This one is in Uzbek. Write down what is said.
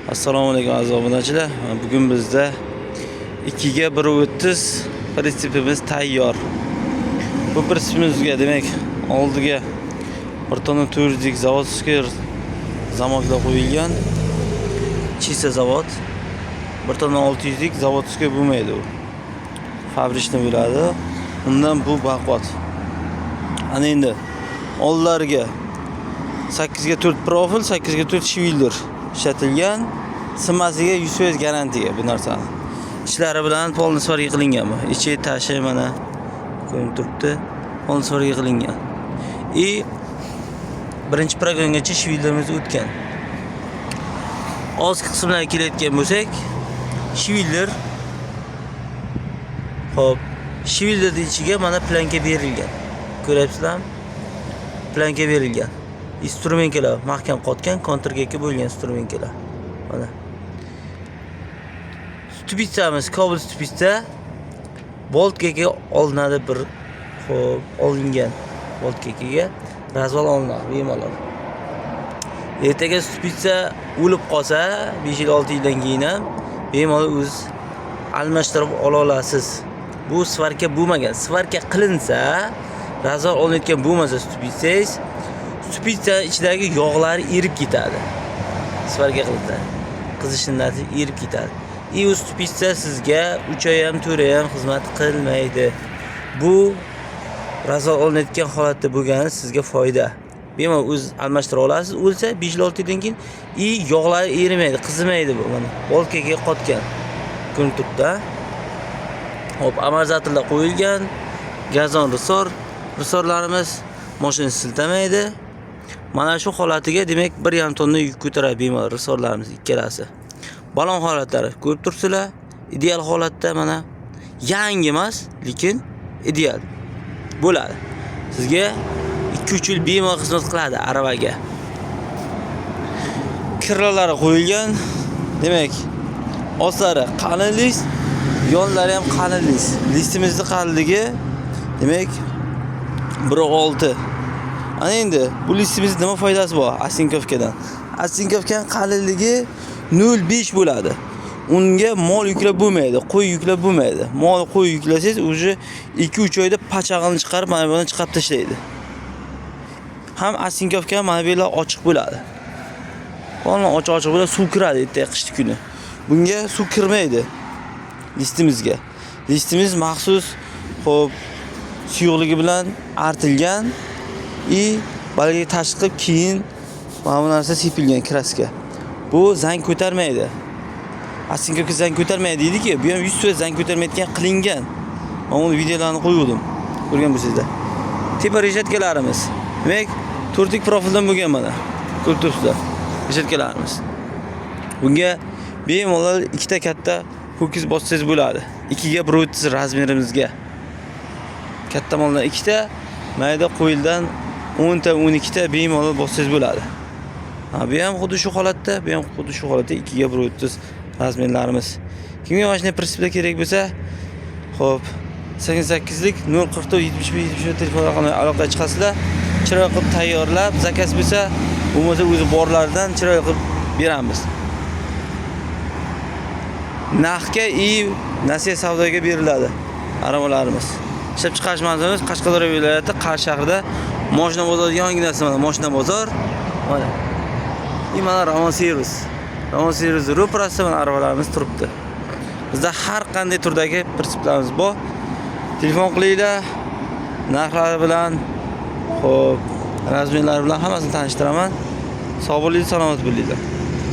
Assalomu alaykum aziz obunachilar. Bugun bizda 2 ga 1.30 prinsipimiz tayyor. Bu prinsipimizga demak oldiga bir tona 400 lik zavodskiy zamoklar qo'yilgan. Chisa zavod. Bir tona 600 lik zavodskiy bo'lmaydi u. Fabrikni bo'ladi. Undan bu baquvvat. Ana endi oldlariga 8 ga 4 profil, 8 ga 4 shvilder ishlatilgan. Sinmasiga 100% garantiya bu narsani. Ishlari bilan polni svarga qilingan bu. Ichi tashi mana ko'rinib turibdi. Polni svarga qilingan. Birinchi programgacha shvilderimiz o'tgan. Oz qismlarga kelayotgan bo'lsak, shvilder hop, shvilderning ichiga mana planka berilgan. Ko'ryapsizlarmi? Planka berilgan. Instrumentlar mahkam qotgan, kontrgakka bo'lgan instrumentlar. Mana. Stupitsamiz, kabel stupitsa boltgaga olinadi bir hop, olingan boltgaga razval olinadi bemalol. Ertaga stupitsa o'lib qolsa, 5 yil 6 yildan keyin ham bemalol o'z almashtirib ola olasiz. Bu svarka bo'lmagan. Svarka qilinsa, razval olinayotgan bo'lmasa stupitsangiz, stupitsa ichidagi yog'lari erib ketadi. Svarga qilinsa, qizishning natijasida erib ketadi. U stupitsa sizga 3 oy ham 4 oy ham xizmat qilmaydi. Bu razval olinayotgan holatda bo'lgani sizga foyda. Bemalol o'z almashtira olasiz. O'lsa 5 yil 6 yildan keyin yog'lari erimaydi, qizimaydi bu. Mana boltkaga qotgan. Ko'rinib turibdi. Hop, amortizatorlar qo'yilgan. Gazon risorlarimiz mashina siltamaydi. Mana shu holatiga demak 1,5 tonna yuk ko'taradi bemalol risorlarimiz ikkalasi. Balon holatlari ko'rib tursizlar. Ideal holatda mana yangi emas, lekin ideal bo'ladi. Sizga 2-3 yil bemalol xizmat qiladi aravaga. Kirralari qo'yilgan. Demak, ostlari qalinlik, yonlari ham qalinlik. Listimizning qalinligi demak 1.6. Ana endi bu listimizning nima foydasi bor Asinkovkadan? Asinkovkaning qalinligi 0.5 bo'ladi. Unga mol yuklab bo'lmaydi, qo'y yuklab bo'lmaydi. Mol qo'y yuklasangiz, o'zi 2-3 oyda pachag'ini chiqarib, mana buni chiqarib tashlaydi. Ham Asinkovka mana bu yerlar ochiq bo'ladi. Qonun ochiq bo'ladi, suv kiradi ertaga qishki kuni. Bunga suv kirmaydi listimizga. Listimiz maxsus xo'p suyuqligi bilan artilgan balga tashqib keyin mana bu narsa sepilgan kraska. Bu zang ko'tarmaydi. Asinkovka zang ko'tarmaydi deydi-ki, bu ham 100% zang ko'tarmaydigan qilingan. Men uni videolarni qo'ygandim. Ko'rgan bo'lsangizlar. Tepa reshetkalarimiz. Demak, 4 profildan bo'lgan mana. Ko'rib turibsizlar. Reshetkalarimiz. Bunga bemalol ikkita katta ho'kiz bossangiz bo'ladi. 2 ga 1.30 razmerimizga. Katta moldan ikkita, mayda qo'yildan 10 ta 12 ta bemalol bossangiz bo'ladi. Bu ham xuddi shu holatda, bu ham xuddi shu holatda 2 ga 1.30 razmerlarimiz. Kimga mashina prinsipida kerak bo'lsa, xo'p, 88 lik 044 71 telefon raqamiga aloqaga chiqasizlar. Chiroy qilib tayyorlab, zakaz bo'lsa, bo'lmasa o'zi borlaridan chiroy qilib beramiz. Narxga nasiya savdoga beriladi aravalarimiz. Ishlab chiqarish manzilimiz Qashqadaryo viloyati Qarshi shahrida mashina bozor yonginasi mana mashina bozor. Mana. Mana Ramon servis. Ramon servis ro'parasida mana aravalarimiz turibdi. Bizda har qanday turdagi prinsiplarimiz bor. Telefon qilinglar. Narxlari bilan, xo'p, razmerlari bilan hammasini tanishtiraman. Sog' bo'linglar, salomat bo'linglar.